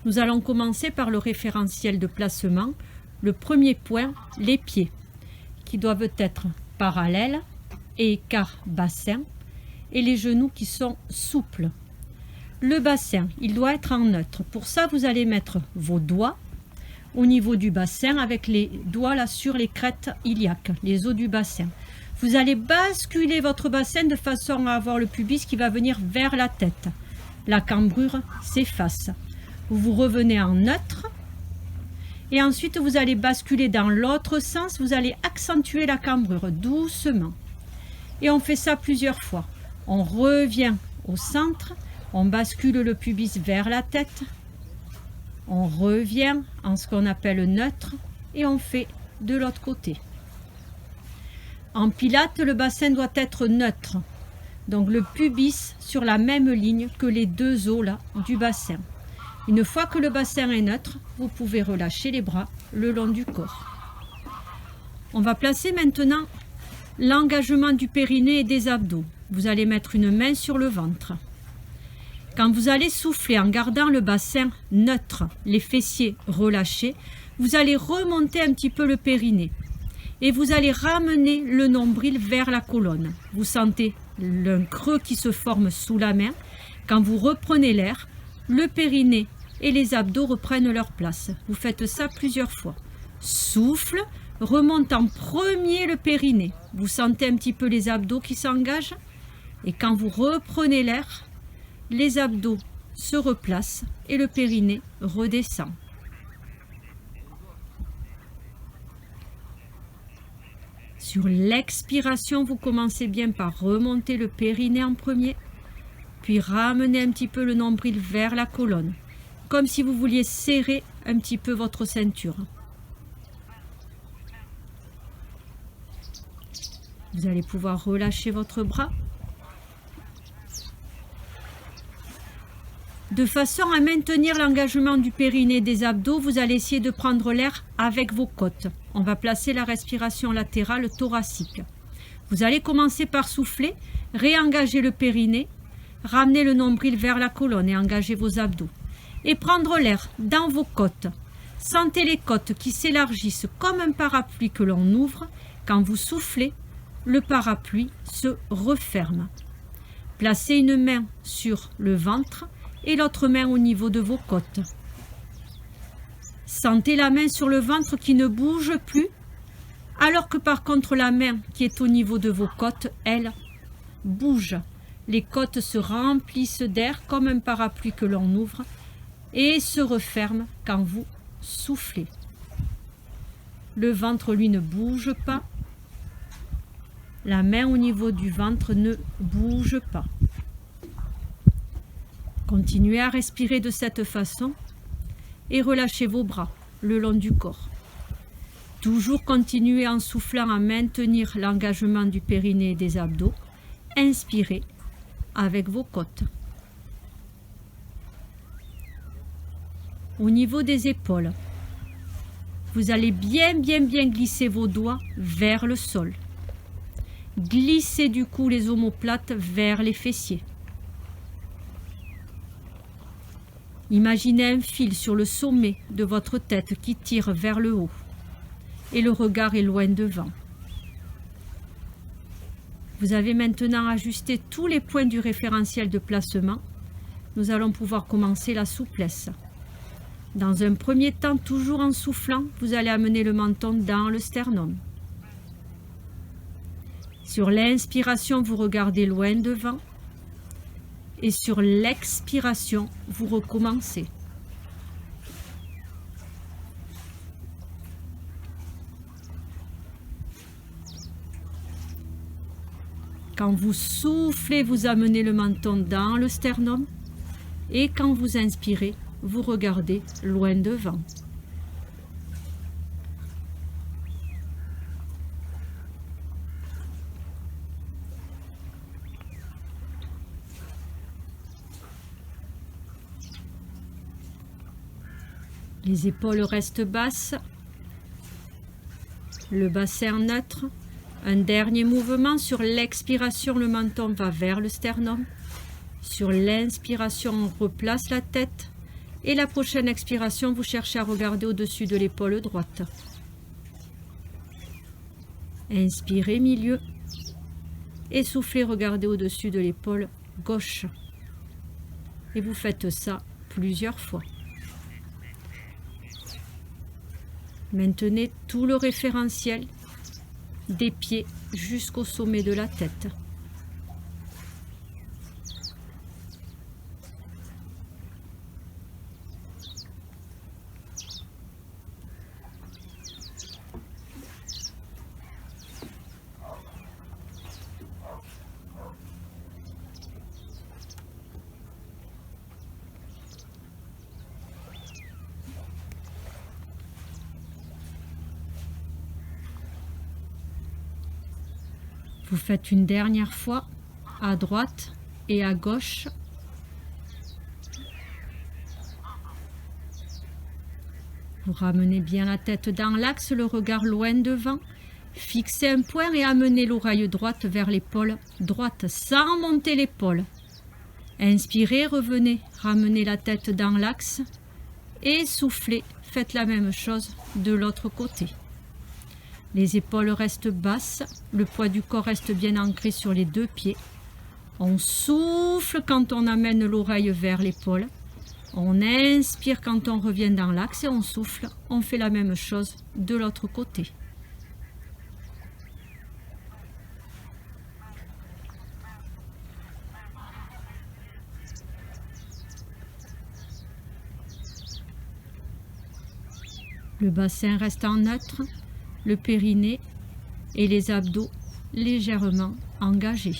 Nous allons commencer par le référentiel de placement. Le premier point, les pieds, qui doivent être parallèles et écart bassin, et les genoux qui sont souples. Le bassin, il doit être en neutre. Pour ça, vous allez mettre vos doigts au niveau du bassin avec les doigts là sur les crêtes iliaques, les os du bassin. Vous allez basculer votre bassin de façon à avoir le pubis qui va venir vers la tête. La cambrure s'efface. Vous revenez en neutre et ensuite vous allez basculer dans l'autre sens. Vous allez accentuer la cambrure doucement. Et on fait ça plusieurs fois. On revient au centre, on bascule le pubis vers la tête. On revient en ce qu'on appelle neutre et on fait de l'autre côté. En pilates, le bassin doit être neutre. Donc le pubis sur la même ligne que les deux os là du bassin. Une fois que le bassin est neutre, vous pouvez relâcher les bras le long du corps. On va placer maintenant l'engagement du périnée et des abdos. Vous allez mettre une main sur le ventre. Quand vous allez souffler en gardant le bassin neutre, les fessiers relâchés, vous allez remonter un petit peu le périnée et vous allez ramener le nombril vers la colonne. Vous sentez un creux qui se forme sous la main. Quand vous reprenez l'air, le périnée et les abdos reprennent leur place. Vous faites ça plusieurs fois. Souffle, remonte en premier le périnée. Vous sentez un petit peu les abdos qui s'engagent. Et quand vous reprenez l'air, les abdos se replacent et le périnée redescend. Sur l'expiration, vous commencez bien par remonter le périnée en premier, puis ramener un petit peu le nombril vers la colonne, comme si vous vouliez serrer un petit peu votre ceinture. Vous allez pouvoir relâcher votre bras. De façon à maintenir l'engagement du périnée et des abdos, vous allez essayer de prendre l'air avec vos côtes. On va placer la respiration latérale thoracique. Vous allez commencer par souffler, réengager le périnée, ramener le nombril vers la colonne et engager vos abdos. Et prendre l'air dans vos côtes. Sentez les côtes qui s'élargissent comme un parapluie que l'on ouvre. Quand vous soufflez, le parapluie se referme. Placez une main sur le ventre et l'autre main au niveau de vos côtes. Sentez la main sur le ventre qui ne bouge plus, alors que par contre la main qui est au niveau de vos côtes, elle, bouge. Les côtes se remplissent d'air comme un parapluie que l'on ouvre et se referment quand vous soufflez. Le ventre, lui, ne bouge pas. La main au niveau du ventre ne bouge pas. Continuez à respirer de cette façon et relâchez vos bras le long du corps. Toujours continuez en soufflant à maintenir l'engagement du périnée et des abdos. Inspirez avec vos côtes. Au niveau des épaules, vous allez bien glisser vos doigts vers le sol. Glissez du coup les omoplates vers les fessiers. Imaginez un fil sur le sommet de votre tête qui tire vers le haut et le regard est loin devant. Vous avez maintenant ajusté tous les points du référentiel de placement. Nous allons pouvoir commencer la souplesse. Dans un premier temps, toujours en soufflant, vous allez amener le menton dans le sternum. Sur l'inspiration, vous regardez loin devant. Et sur l'expiration, vous recommencez. Quand vous soufflez, vous amenez le menton dans le sternum. Et quand vous inspirez, vous regardez loin devant. Les épaules restent basses, le bassin neutre. Un dernier mouvement, sur l'expiration, le menton va vers le sternum. Sur l'inspiration, on replace la tête, Et la prochaine expiration, vous cherchez à regarder au-dessus de l'épaule droite. Inspirez, milieu. Et soufflez, regardez au-dessus de l'épaule gauche. Et vous faites ça plusieurs fois. Maintenez tout le référentiel des pieds jusqu'au sommet de la tête. Vous faites une dernière fois à droite et à gauche. Vous ramenez bien la tête dans l'axe, le regard loin devant. Fixez un point et amenez l'oreille droite vers l'épaule droite sans monter l'épaule. Inspirez, revenez, ramenez la tête dans l'axe et soufflez. Faites la même chose de l'autre côté. Les épaules restent basses, le poids du corps reste bien ancré sur les deux pieds. On souffle quand on amène l'oreille vers l'épaule. On inspire quand on revient dans l'axe et on souffle. On fait la même chose de l'autre côté. Le bassin reste en neutre. Le périnée et les abdos légèrement engagés.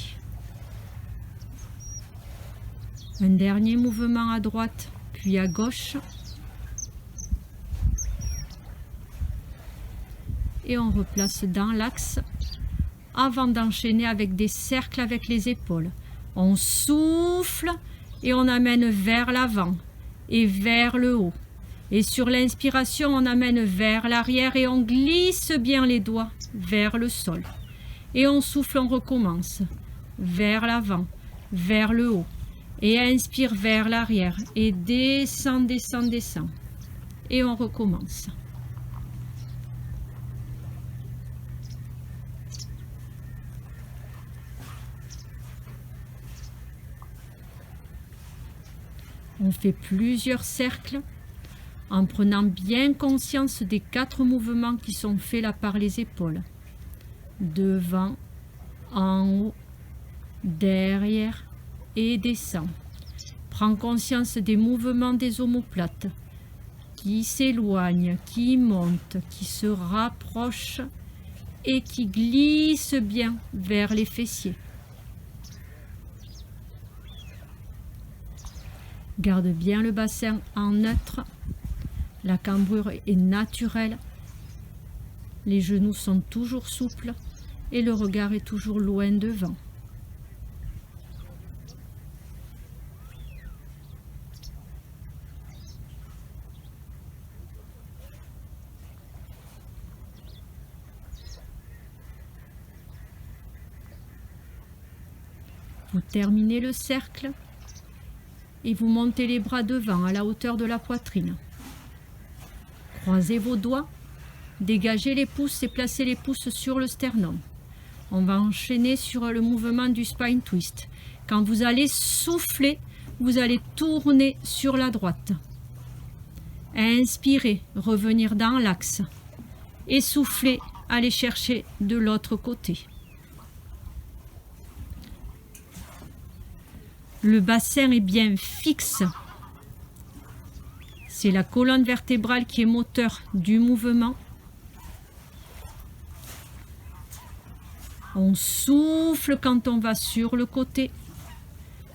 Un dernier mouvement à droite, puis à gauche. Et on replace dans l'axe avant d'enchaîner avec des cercles avec les épaules. On souffle et on amène vers l'avant et vers le haut. Et sur l'inspiration, on amène vers l'arrière et on glisse bien les doigts vers le sol. Et on souffle, on recommence. Vers l'avant, vers le haut. Et inspire vers l'arrière. Et descend, descend, descend. Et on recommence. On fait plusieurs cercles, en prenant bien conscience des 4 mouvements qui sont faits là par les épaules. Devant, en haut, derrière et descend. Prends conscience des mouvements des omoplates qui s'éloignent, qui montent, qui se rapprochent et qui glissent bien vers les fessiers. Garde bien le bassin en neutre. La cambrure est naturelle, les genoux sont toujours souples et le regard est toujours loin devant. Vous terminez le cercle et vous montez les bras devant à la hauteur de la poitrine. Croisez vos doigts, dégagez les pouces et placez les pouces sur le sternum. On va enchaîner sur le mouvement du spine twist. Quand vous allez souffler, vous allez tourner sur la droite. Inspirez, revenir dans l'axe. Et soufflez, allez chercher de l'autre côté. Le bassin est bien fixe. C'est la colonne vertébrale qui est moteur du mouvement. On souffle quand on va sur le côté.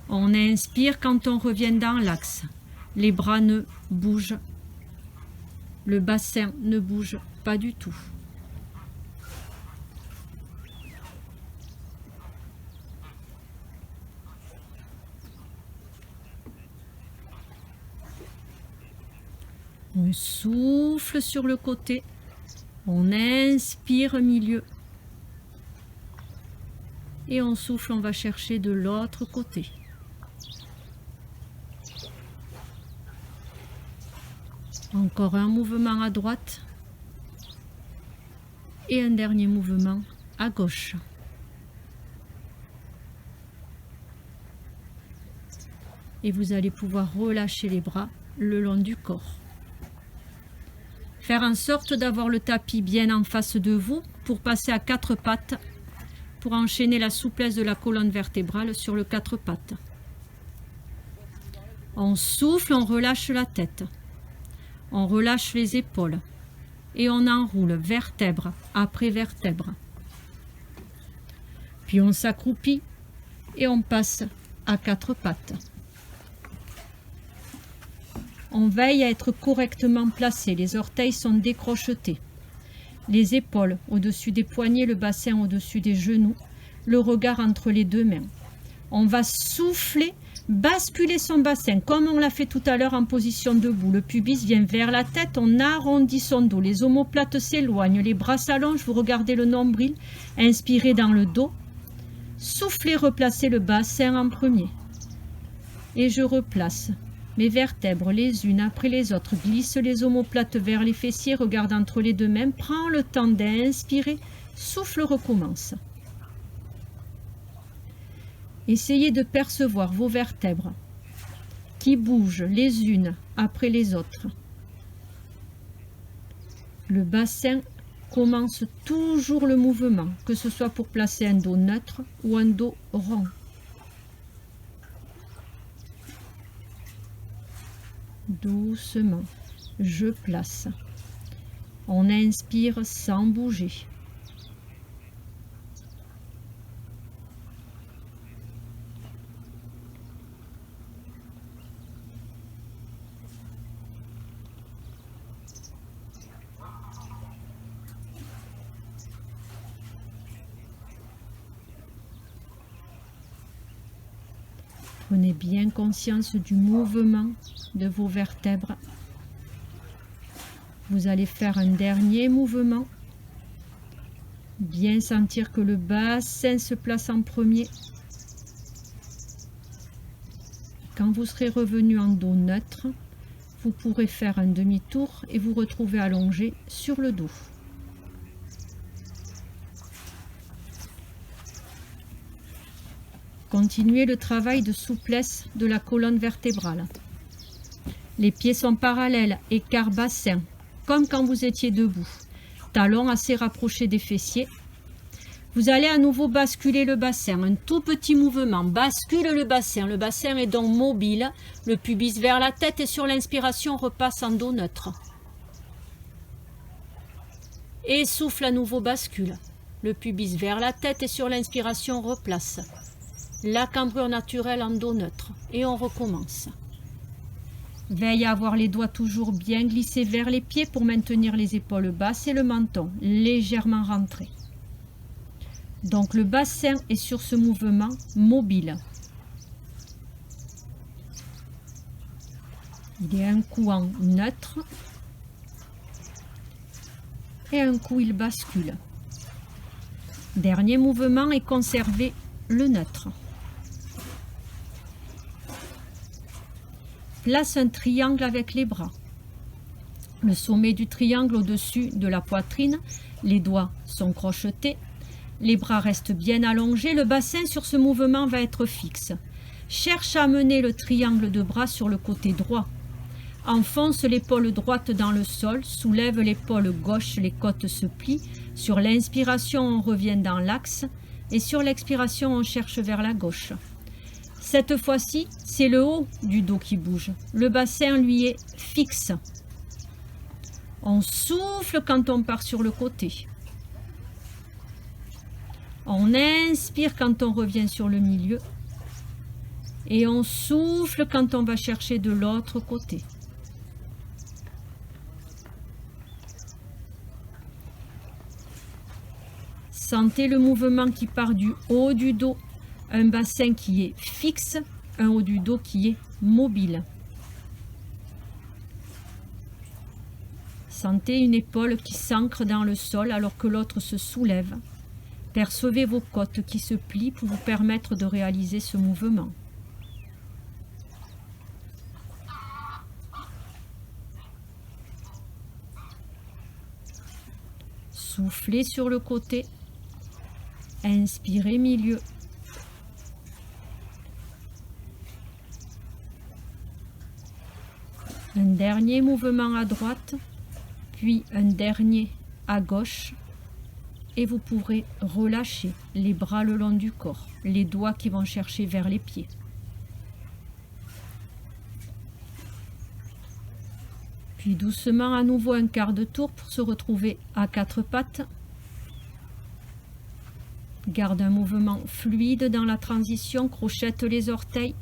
On inspire quand on revient dans l'axe. Les bras ne bougent. Le bassin ne bouge pas du tout. On souffle sur le côté, on inspire milieu et on souffle, on va chercher de l'autre côté. Encore un mouvement à droite. Et un dernier mouvement à gauche. Et vous allez pouvoir relâcher les bras le long du corps. Faire en sorte d'avoir le tapis bien en face de vous pour passer à 4 pattes, pour enchaîner la souplesse de la colonne vertébrale sur le 4 pattes. On souffle, on relâche la tête. On relâche les épaules. Et on enroule vertèbre après vertèbre. Puis on s'accroupit et on passe à 4 pattes. On veille à être correctement placé, les orteils sont décrochetés. Les épaules au-dessus des poignets, le bassin au-dessus des genoux, le regard entre les deux mains. On va souffler, basculer son bassin comme on l'a fait tout à l'heure en position debout. Le pubis vient vers la tête, on arrondit son dos, les omoplates s'éloignent, les bras s'allongent, vous regardez le nombril, inspirez dans le dos. Soufflez, replacez le bassin en premier. Et je replace mes vertèbres les unes après les autres. Glisse les omoplates vers les fessiers, regarde entre les deux mains. Prends le temps d'inspirer. Souffle, recommence. Essayez de percevoir vos vertèbres qui bougent les unes après les autres. Le bassin commence toujours le mouvement, que ce soit pour placer un dos neutre ou un dos rond. Doucement, je place. On inspire sans bouger. Prenez bien conscience du mouvement de vos vertèbres. Vous allez faire un dernier mouvement. Bien sentir que le bassin se place en premier. Quand vous serez revenu en dos neutre, vous pourrez faire un demi-tour et vous retrouver allongé sur le dos. Continuez le travail de souplesse de la colonne vertébrale. Les pieds sont parallèles, écart bassin, comme quand vous étiez debout. Talons assez rapprochés des fessiers. Vous allez à nouveau basculer le bassin, un tout petit mouvement. Bascule le bassin est donc mobile. Le pubis vers la tête et sur l'inspiration, repasse en dos neutre. Et souffle à nouveau, bascule. Le pubis vers la tête et sur l'inspiration, replace. La cambrure naturelle en dos neutre. Et on recommence. Veille à avoir les doigts toujours bien glissés vers les pieds pour maintenir les épaules basses et le menton légèrement rentré. Donc le bassin est sur ce mouvement mobile. Il est un coup en neutre et un coup il bascule. Dernier mouvement et conservez le neutre. Place un triangle avec les bras. Le sommet du triangle au-dessus de la poitrine, les doigts sont crochetés, les bras restent bien allongés, le bassin sur ce mouvement va être fixe. Cherche à amener le triangle de bras sur le côté droit. Enfonce l'épaule droite dans le sol, soulève l'épaule gauche, les côtes se plient. Sur l'inspiration, on revient dans l'axe et sur l'expiration, on cherche vers la gauche. Cette fois-ci, c'est le haut du dos qui bouge. Le bassin, lui, est fixe. On souffle quand on part sur le côté. On inspire quand on revient sur le milieu. Et on souffle quand on va chercher de l'autre côté. Sentez le mouvement qui part du haut du dos. Un bassin qui est fixe, un haut du dos qui est mobile. Sentez une épaule qui s'ancre dans le sol alors que l'autre se soulève. Percevez vos côtes qui se plient pour vous permettre de réaliser ce mouvement. Soufflez sur le côté. Inspirez milieu. Un dernier mouvement à droite, puis un dernier à gauche. Et vous pourrez relâcher les bras le long du corps, les doigts qui vont chercher vers les pieds. Puis doucement à nouveau un quart de tour pour se retrouver à quatre pattes. Garde un mouvement fluide dans la transition, crochette les orteils.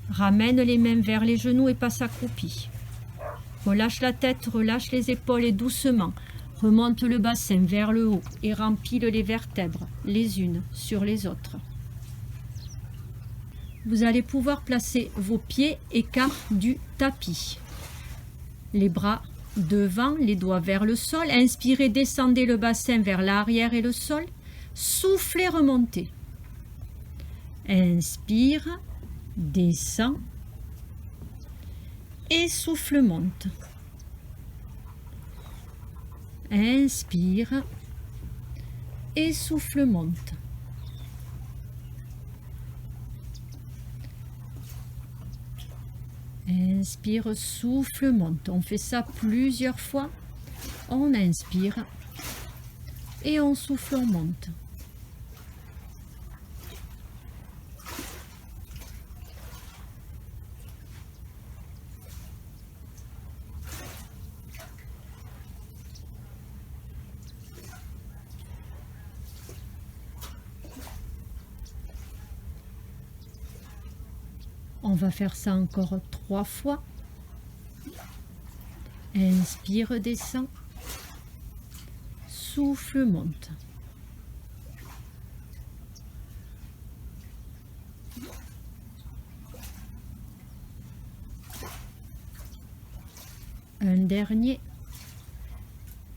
Ramène les mains vers les genoux et passe accroupi. Relâche la tête, relâche les épaules et doucement remonte le bassin vers le haut et rempile les vertèbres les unes sur les autres. Vous allez pouvoir placer vos pieds écart du tapis. Les bras devant, les doigts vers le sol. Inspirez, descendez le bassin vers l'arrière et le sol. Soufflez, remontez. Inspire, descend et souffle, monte. Inspire et souffle, monte. Inspire, souffle, monte. On fait ça plusieurs fois. On inspire et on souffle, on monte. On va faire ça encore 3 fois. Inspire, descend. Souffle, monte. Un dernier.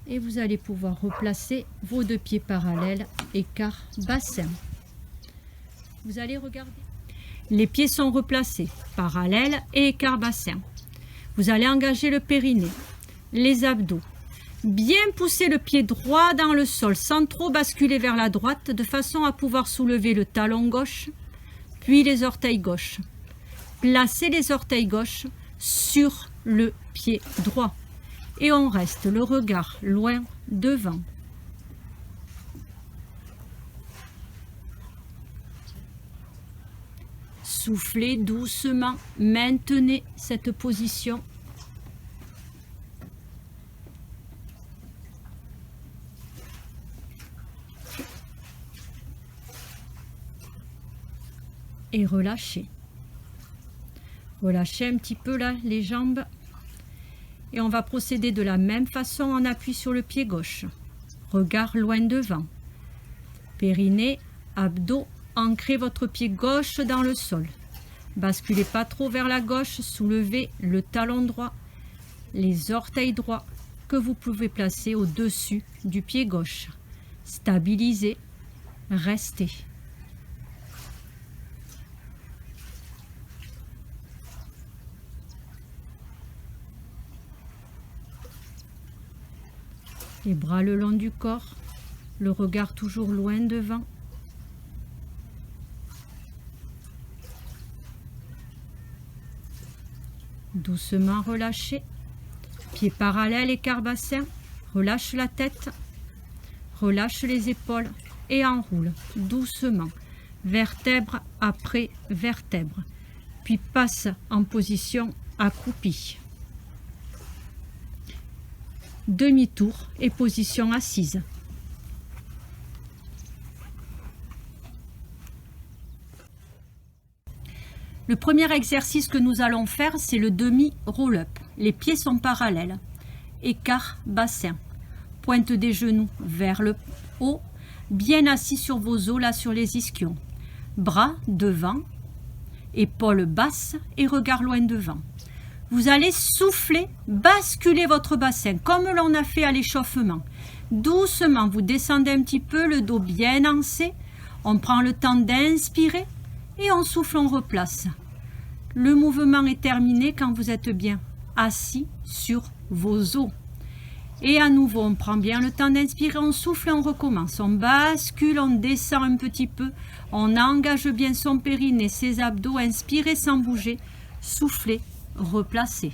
Et vous allez pouvoir replacer vos 2 pieds parallèles, écart bassin. Vous allez regarder. Les pieds sont replacés, parallèles et écart bassin. Vous allez engager le périnée, les abdos. Bien pousser le pied droit dans le sol sans trop basculer vers la droite de façon à pouvoir soulever le talon gauche, puis les orteils gauches. Placez les orteils gauches sur le pied droit et on reste le regard loin devant. Soufflez doucement, maintenez cette position. Et relâchez. Relâchez un petit peu là les jambes. Et on va procéder de la même façon, on appuie sur le pied gauche. Regard loin devant. Périnée, abdos. Ancrez votre pied gauche dans le sol. Basculez pas trop vers la gauche, soulevez le talon droit, les orteils droits que vous pouvez placer au-dessus du pied gauche. Stabilisez, restez. Les bras le long du corps, le regard toujours loin devant. Doucement relâchez, pieds parallèles, écart bassin, relâche la tête, relâche les épaules et enroule doucement, vertèbre après vertèbre, puis passe en position accroupie. Demi-tour et position assise. Le premier exercice que nous allons faire, c'est le demi-roll-up. Les pieds sont parallèles. Écart bassin. Pointe des genoux vers le haut. Bien assis sur vos os, là sur les ischions. Bras devant. Épaules basses et regard loin devant. Vous allez souffler, basculer votre bassin comme l'on a fait à l'échauffement. Doucement, vous descendez un petit peu, le dos bien ancé. On prend le temps d'inspirer. Et on souffle, on replace. Le mouvement est terminé quand vous êtes bien assis sur vos os. Et à nouveau, on prend bien le temps d'inspirer, on souffle et on recommence. On bascule, on descend un petit peu. On engage bien son périnée, ses abdos. Inspirez sans bouger. Soufflez, replacez.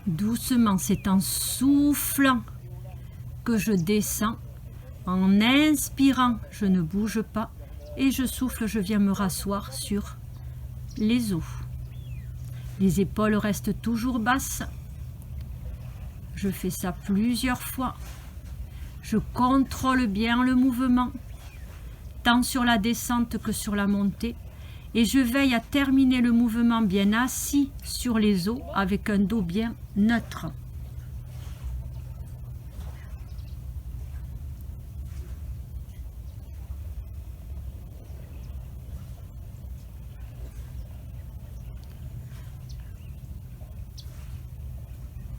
Doucement, c'est en soufflant que je descends. En inspirant, je ne bouge pas. Et je souffle, je viens me rasseoir sur les os. Les épaules restent toujours basses. Je fais ça plusieurs fois. Je contrôle bien le mouvement, tant sur la descente que sur la montée. Et je veille à terminer le mouvement bien assis sur les os avec un dos bien neutre.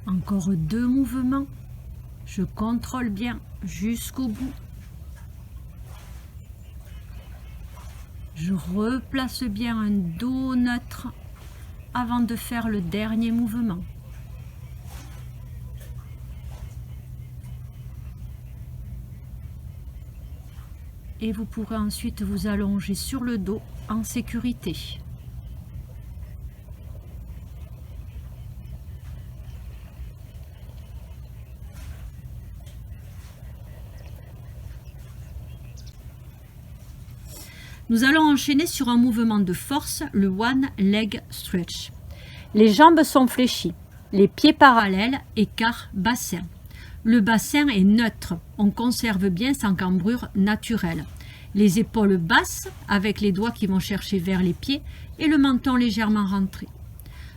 Encore 2 mouvements. Je contrôle bien jusqu'au bout. Je replace bien un dos neutre avant de faire le dernier mouvement. Et vous pourrez ensuite vous allonger sur le dos en sécurité. Nous allons enchaîner sur un mouvement de force, le One Leg Stretch. Les jambes sont fléchies, les pieds parallèles, écart bassin. Le bassin est neutre, on conserve bien sa cambrure naturelle. Les épaules basses, avec les doigts qui vont chercher vers les pieds, et le menton légèrement rentré.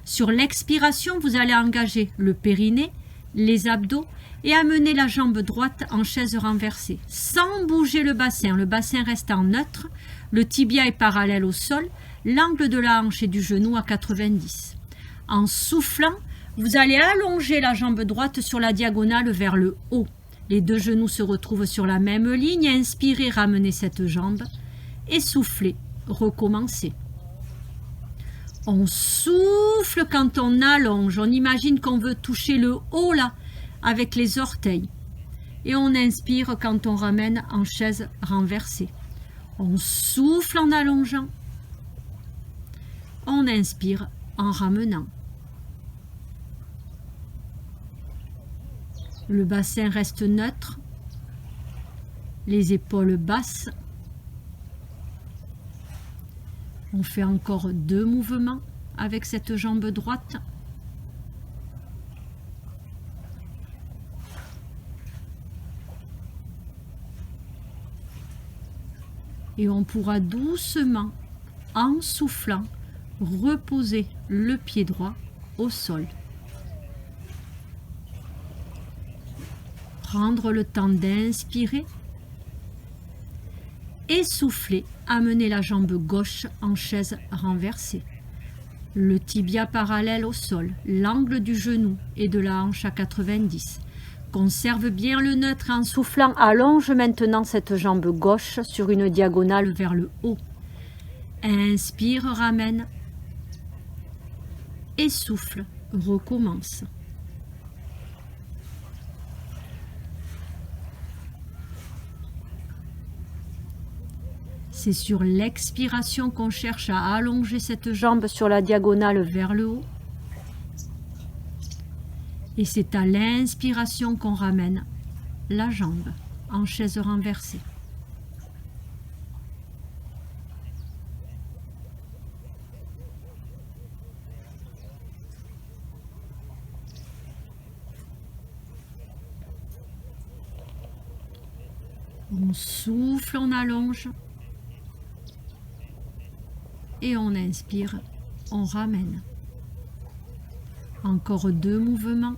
Sur l'expiration, vous allez engager le périnée, les abdos, et amener la jambe droite en chaise renversée, sans bouger le bassin reste en neutre, le tibia est parallèle au sol, l'angle de la hanche et du genou à 90. En soufflant, vous allez allonger la jambe droite sur la diagonale vers le haut. Les 2 genoux se retrouvent sur la même ligne, inspirez, ramenez cette jambe, et soufflez, recommencez. On souffle quand on allonge, on imagine qu'on veut toucher le haut là, avec les orteils. Et on inspire quand on ramène en chaise renversée. On souffle en allongeant. On inspire en ramenant. Le bassin reste neutre. Les épaules basses. On fait encore 2 mouvements avec cette jambe droite. Et on pourra doucement, en soufflant, reposer le pied droit au sol. Prendre le temps d'inspirer et souffler, amener la jambe gauche en chaise renversée. Le tibia parallèle au sol, l'angle du genou et de la hanche à 90. Conserve bien le neutre en soufflant. Allonge maintenant cette jambe gauche sur une diagonale vers le haut. Inspire, ramène. Et souffle, recommence. C'est sur l'expiration qu'on cherche à allonger cette jambe sur la diagonale vers le haut. Et c'est à l'inspiration qu'on ramène la jambe en chaise renversée. On souffle, on allonge. Et on inspire, on ramène. Encore 2 mouvements.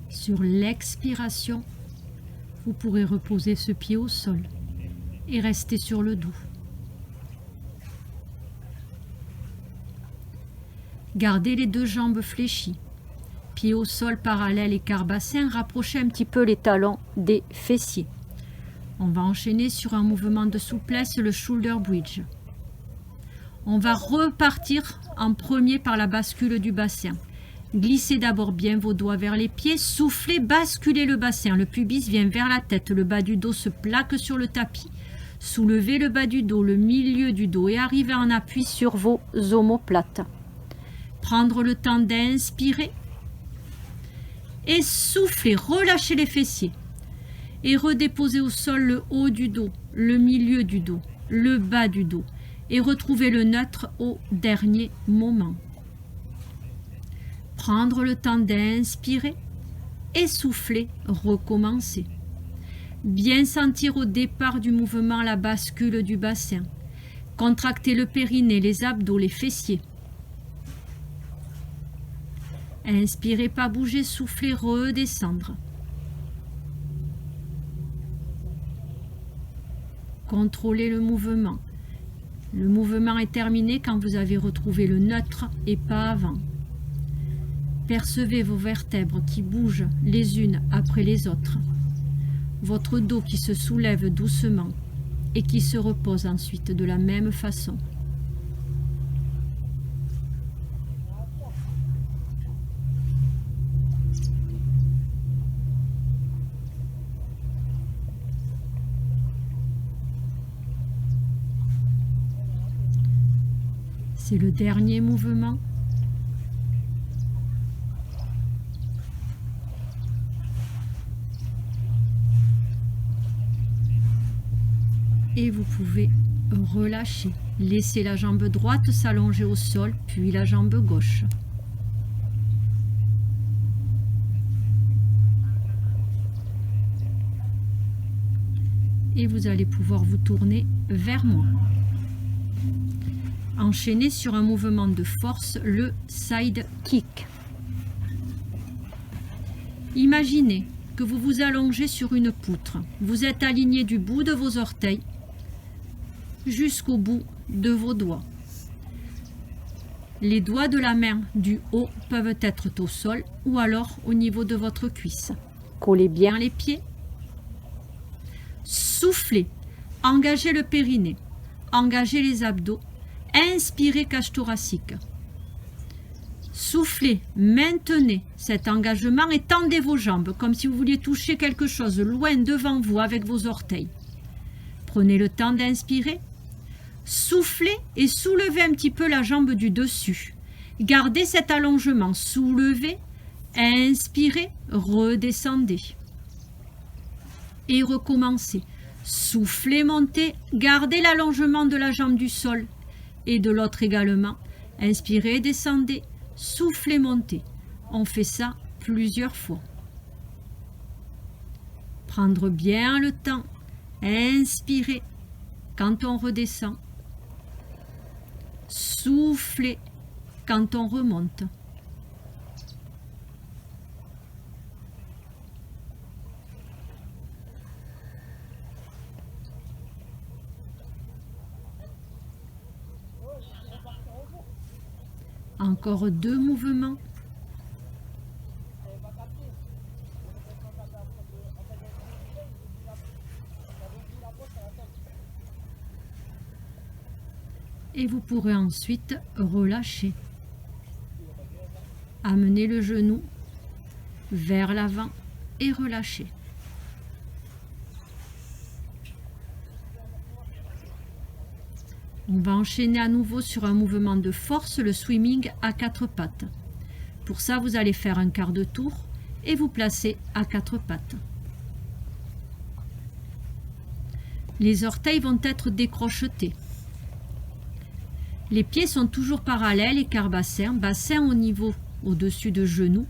Sur l'expiration, vous pourrez reposer ce pied au sol et rester sur le dos. Gardez les deux jambes fléchies. Pieds au sol parallèle, écart bassin, rapprochez un petit peu les talons des fessiers. On va enchaîner sur un mouvement de souplesse, le shoulder bridge. On va repartir en premier par la bascule du bassin. Glissez d'abord bien vos doigts vers les pieds, soufflez, basculez le bassin. Le pubis vient vers la tête, le bas du dos se plaque sur le tapis. Soulevez le bas du dos, le milieu du dos et arrivez en appui sur vos omoplates. Prendre le temps d'inspirer et souffler, relâchez les fessiers et redéposez au sol le haut du dos, le milieu du dos, le bas du dos et retrouvez le neutre au dernier moment. Prendre le temps d'inspirer et souffler, recommencer. Bien sentir au départ du mouvement la bascule du bassin. Contractez le périnée, les abdos, les fessiers. Inspirez, pas bouger, soufflez, redescendre. Contrôlez le mouvement. Le mouvement est terminé quand vous avez retrouvé le neutre et pas avant. Percevez vos vertèbres qui bougent les unes après les autres. Votre dos qui se soulève doucement et qui se repose ensuite de la même façon. C'est le dernier mouvement. Et vous pouvez relâcher. Laissez la jambe droite s'allonger au sol, puis la jambe gauche. Et vous allez pouvoir vous tourner vers moi. Enchaînez sur un mouvement de force, le side kick. Imaginez que vous vous allongez sur une poutre. Vous êtes aligné du bout de vos orteils jusqu'au bout de vos doigts. Les doigts de la main du haut peuvent être au sol ou alors au niveau de votre cuisse. Collez bien les pieds. Soufflez. Engagez le périnée. Engagez les abdos. Inspirez, cage thoracique. Soufflez, maintenez cet engagement et tendez vos jambes comme si vous vouliez toucher quelque chose loin devant vous avec vos orteils. Prenez le temps d'inspirer. Soufflez et soulevez un petit peu la jambe du dessus. Gardez cet allongement. Soulevez, inspirez, redescendez. Et recommencez. Soufflez, montez, gardez l'allongement de la jambe du sol et de l'autre également. Inspirez, descendez, soufflez, montez. On fait ça plusieurs fois. Prendre bien le temps. Inspirez quand on redescend. Soufflez quand on remonte. Encore 2 mouvements. Et vous pourrez ensuite relâcher. Amenez le genou vers l'avant et relâchez. On va enchaîner à nouveau sur un mouvement de force, le swimming à 4 pattes. Pour ça, vous allez faire un quart de tour et vous placer à 4 pattes. Les orteils vont être décrochetés. Les pieds sont toujours parallèles, écart bassin, bassin au niveau au-dessus de genoux,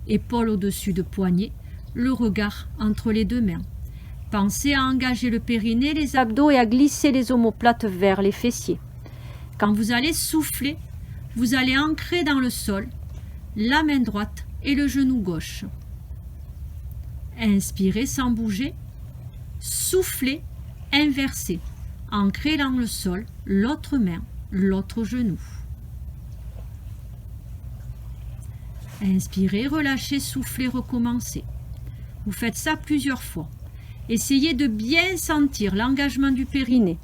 épaules au-dessus de poignets, le regard entre les deux mains. Pensez à engager le périnée, les abdos et à glisser les omoplates vers les fessiers. Quand vous allez souffler, vous allez ancrer dans le sol la main droite et le genou gauche. Inspirez sans bouger, soufflez, inversez. Ancrez dans le sol l'autre main, l'autre genou. Inspirez, relâchez, soufflez, recommencez. Vous faites ça plusieurs fois. Essayez de bien sentir l'engagement du périnée,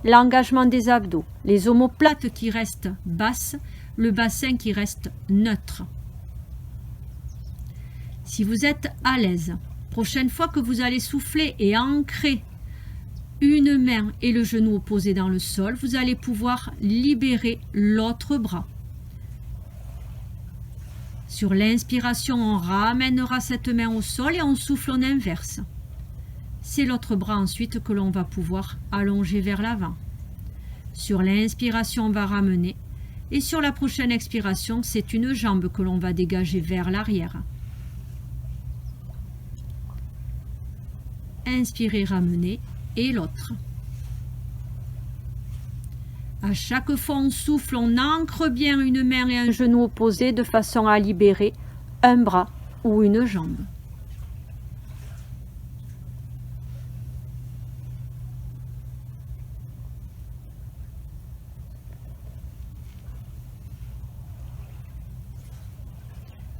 l'engagement des abdos, les omoplates qui restent basses, le bassin qui reste neutre. Si vous êtes à l'aise, prochaine fois que vous allez souffler et ancrer une main et le genou opposé dans le sol, vous allez pouvoir libérer l'autre bras. Sur l'inspiration, on ramènera cette main au sol et on souffle en inverse. C'est l'autre bras ensuite que l'on va pouvoir allonger vers l'avant. Sur l'inspiration, on va ramener. Et sur la prochaine expiration, c'est une jambe que l'on va dégager vers l'arrière. Inspirez, ramenez. Et l'autre. À chaque fois on souffle, on ancre bien une main et un genou opposé de façon à libérer un bras ou une jambe.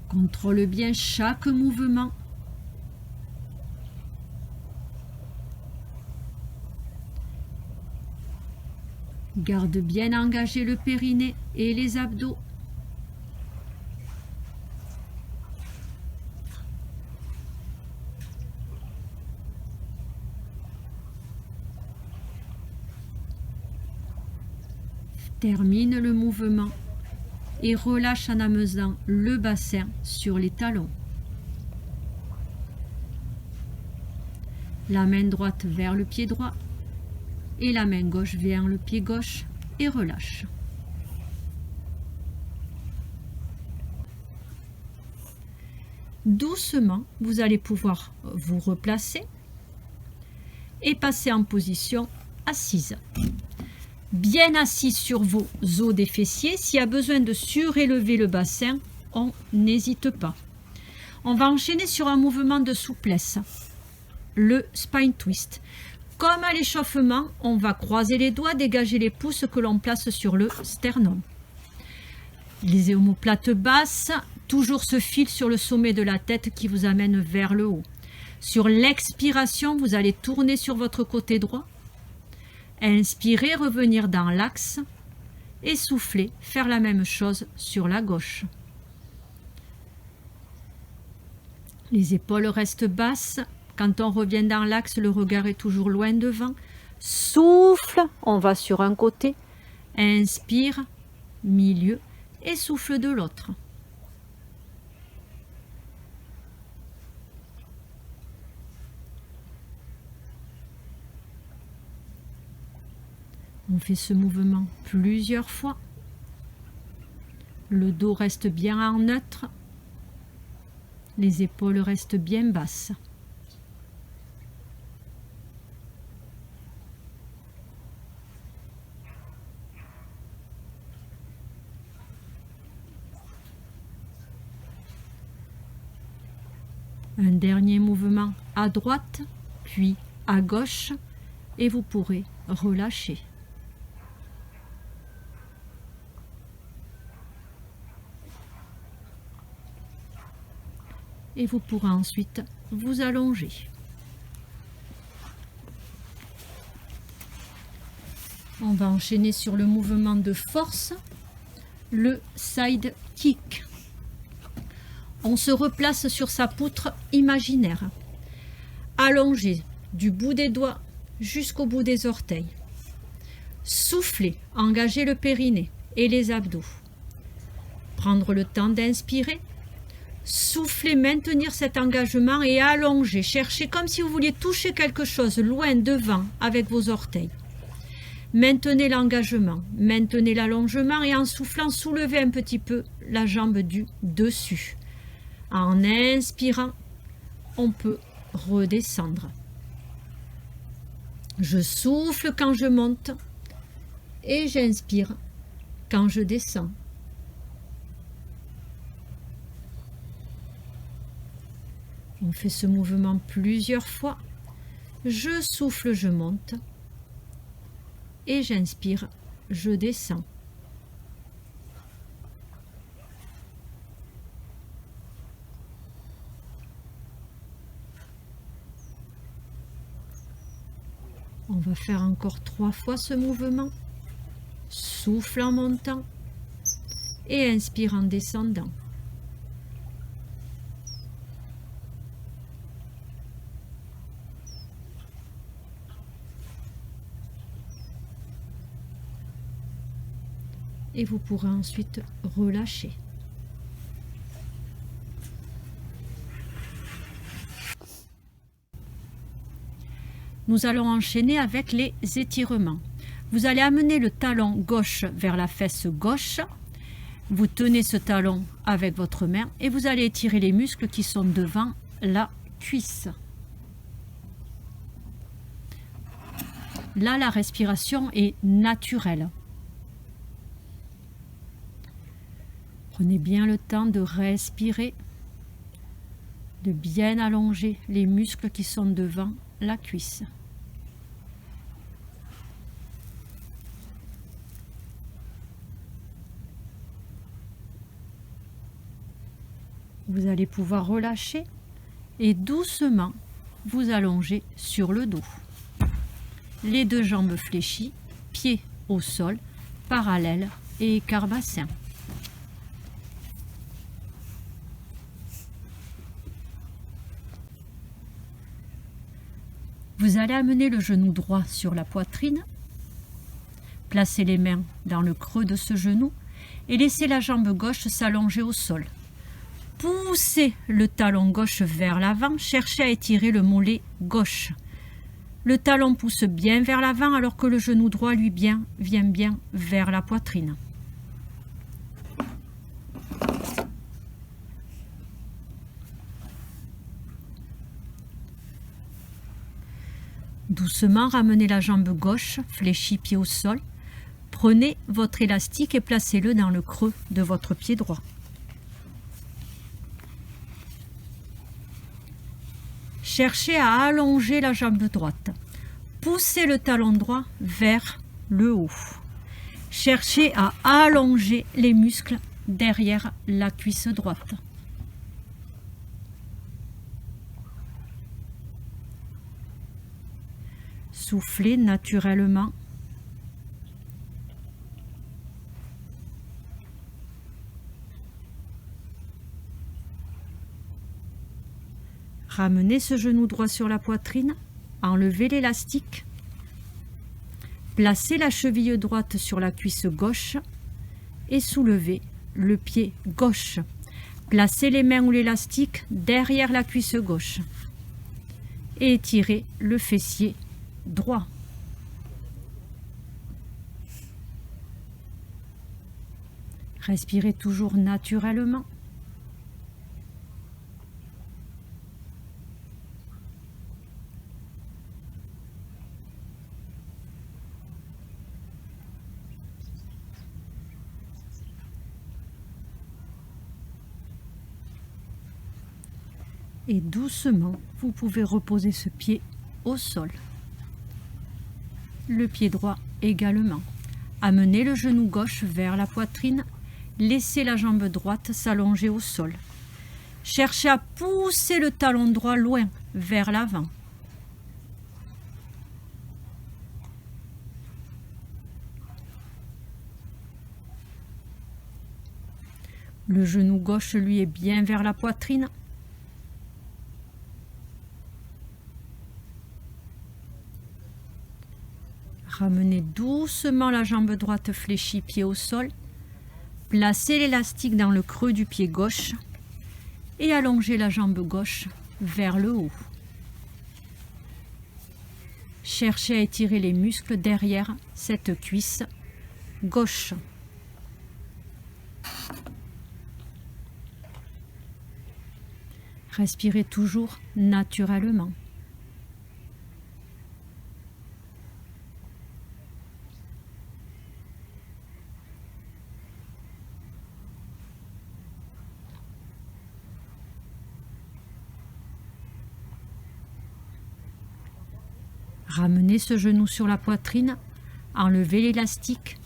Contrôle bien chaque mouvement. Garde bien engagé le périnée et les abdos. Termine le mouvement et relâche en amenant le bassin sur les talons. La main droite vers le pied droit. Et la main gauche vers le pied gauche et relâche. Doucement, vous allez pouvoir vous replacer et passer en position assise. Bien assis sur vos os des fessiers. S'il y a besoin de surélever le bassin, on n'hésite pas. On va enchaîner sur un mouvement de souplesse, le spine twist. Comme à l'échauffement, on va croiser les doigts, dégager les pouces que l'on place sur le sternum. Les omoplates basses, toujours ce fil sur le sommet de la tête qui vous amène vers le haut. Sur l'expiration, vous allez tourner sur votre côté droit. Inspirez, revenir dans l'axe et souffler, faire la même chose sur la gauche. Les épaules restent basses. Quand on revient dans l'axe, le regard est toujours loin devant. Souffle, on va sur un côté. Inspire, milieu et souffle de l'autre. On fait ce mouvement plusieurs fois. Le dos reste bien en neutre. Les épaules restent bien basses. Un dernier mouvement à droite, puis à gauche, et vous pourrez relâcher. Et vous pourrez ensuite vous allonger. On va enchaîner sur le mouvement de force, le side kick. On se replace sur sa poutre imaginaire, allongé du bout des doigts jusqu'au bout des orteils. Soufflez, engagez le périnée et les abdos. Prendre le temps d'inspirer. Soufflez, maintenir cet engagement et allonger. Cherchez comme si vous vouliez toucher quelque chose loin devant avec vos orteils. Maintenez l'engagement, maintenez l'allongement et en soufflant, soulevez un petit peu la jambe du dessus. En inspirant, on peut redescendre. Je souffle quand je monte et j'inspire quand je descends. On fait ce mouvement plusieurs fois. Je souffle, je monte. Et j'inspire, je descends. On va faire encore 3 fois ce mouvement. Souffle en montant et inspire en descendant. Et vous pourrez ensuite relâcher. Nous allons enchaîner avec les étirements. Vous allez amener le talon gauche vers la fesse gauche. Vous tenez ce talon avec votre main et vous allez étirer les muscles qui sont devant la cuisse. Là, la respiration est naturelle. Prenez bien le temps de respirer, de bien allonger les muscles qui sont devant la cuisse. Vous allez pouvoir relâcher et doucement vous allonger sur le dos. Les deux jambes fléchies, pieds au sol, parallèles et écart bassin. Vous allez amener le genou droit sur la poitrine, placez les mains dans le creux de ce genou et laissez la jambe gauche s'allonger au sol. Poussez le talon gauche vers l'avant, cherchez à étirer le mollet gauche. Le talon pousse bien vers l'avant alors que le genou droit lui vient bien vers la poitrine. Doucement, ramenez la jambe gauche, fléchie pied au sol. Prenez votre élastique et placez-le dans le creux de votre pied droit. Cherchez à allonger la jambe droite. Poussez le talon droit vers le haut. Cherchez à allonger les muscles derrière la cuisse droite. Soufflez naturellement. Ramenez ce genou droit sur la poitrine, enlevez l'élastique, placez la cheville droite sur la cuisse gauche et soulevez le pied gauche. Placez les mains ou l'élastique derrière la cuisse gauche et étirez le fessier droit. Respirez toujours naturellement. Et doucement, vous pouvez reposer ce pied au sol. Le pied droit également. Amenez le genou gauche vers la poitrine. Laissez la jambe droite s'allonger au sol. Cherchez à pousser le talon droit loin vers l'avant. Le genou gauche, lui, est bien vers la poitrine. Ramenez doucement la jambe droite fléchie, pied au sol. Placez l'élastique dans le creux du pied gauche et allongez la jambe gauche vers le haut. Cherchez à étirer les muscles derrière cette cuisse gauche. Respirez toujours naturellement. Ramenez ce genou sur la poitrine, enlevez l'élastique,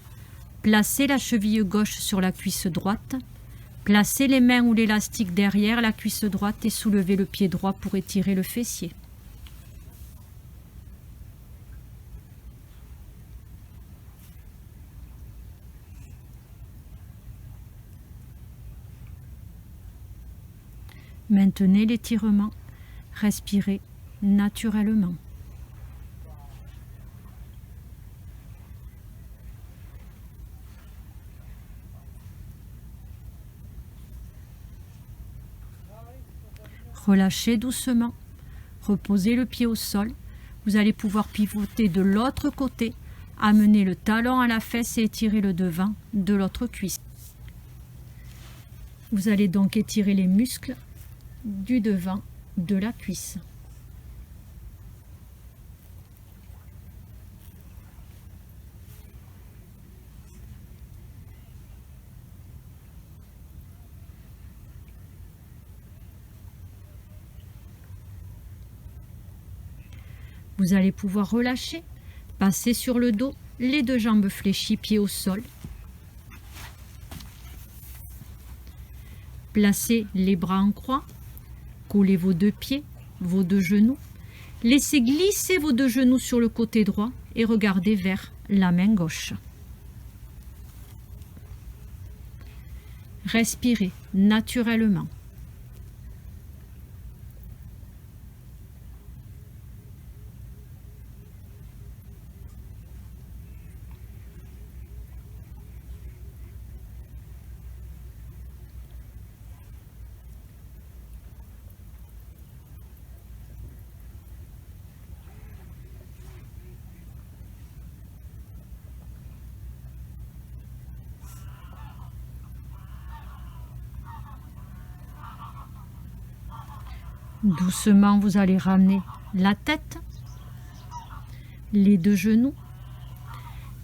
placez la cheville gauche sur la cuisse droite, placez les mains ou l'élastique derrière la cuisse droite et soulevez le pied droit pour étirer le fessier. Maintenez l'étirement, respirez naturellement. Relâchez doucement, reposez le pied au sol. Vous allez pouvoir pivoter de l'autre côté, amener le talon à la fesse et étirer le devant de l'autre cuisse. Vous allez donc étirer les muscles du devant de la cuisse. Vous allez pouvoir relâcher, passer sur le dos, les deux jambes fléchies, pieds au sol. Placez les bras en croix, collez vos deux pieds, vos deux genoux. Laissez glisser vos deux genoux sur le côté droit et regardez vers la main gauche. Respirez naturellement. Doucement, vous allez ramener la tête, les deux genoux.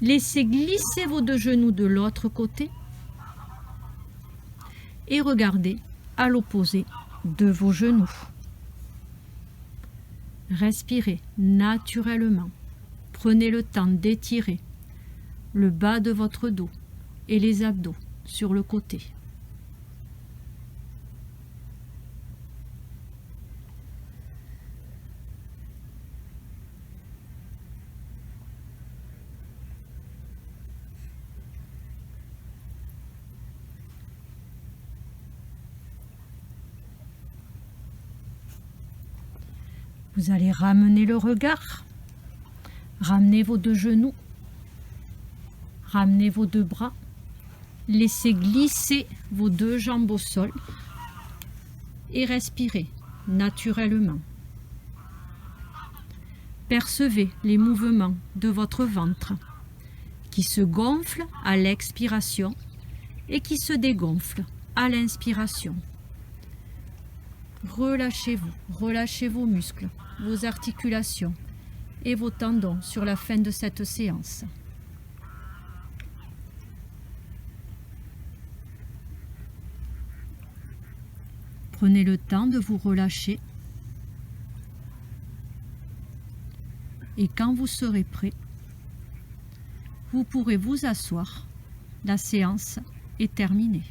Laissez glisser vos deux genoux de l'autre côté et regardez à l'opposé de vos genoux. Respirez naturellement. Prenez le temps d'étirer le bas de votre dos et les abdos sur le côté. Vous allez ramener le regard, ramenez vos deux genoux, ramenez vos deux bras, laissez glisser vos deux jambes au sol et respirez naturellement. Percevez les mouvements de votre ventre qui se gonfle à l'expiration et qui se dégonfle à l'inspiration. Relâchez-vous, relâchez vos muscles, vos articulations et vos tendons sur la fin de cette séance. Prenez le temps de vous relâcher et quand vous serez prêt, vous pourrez vous asseoir. La séance est terminée.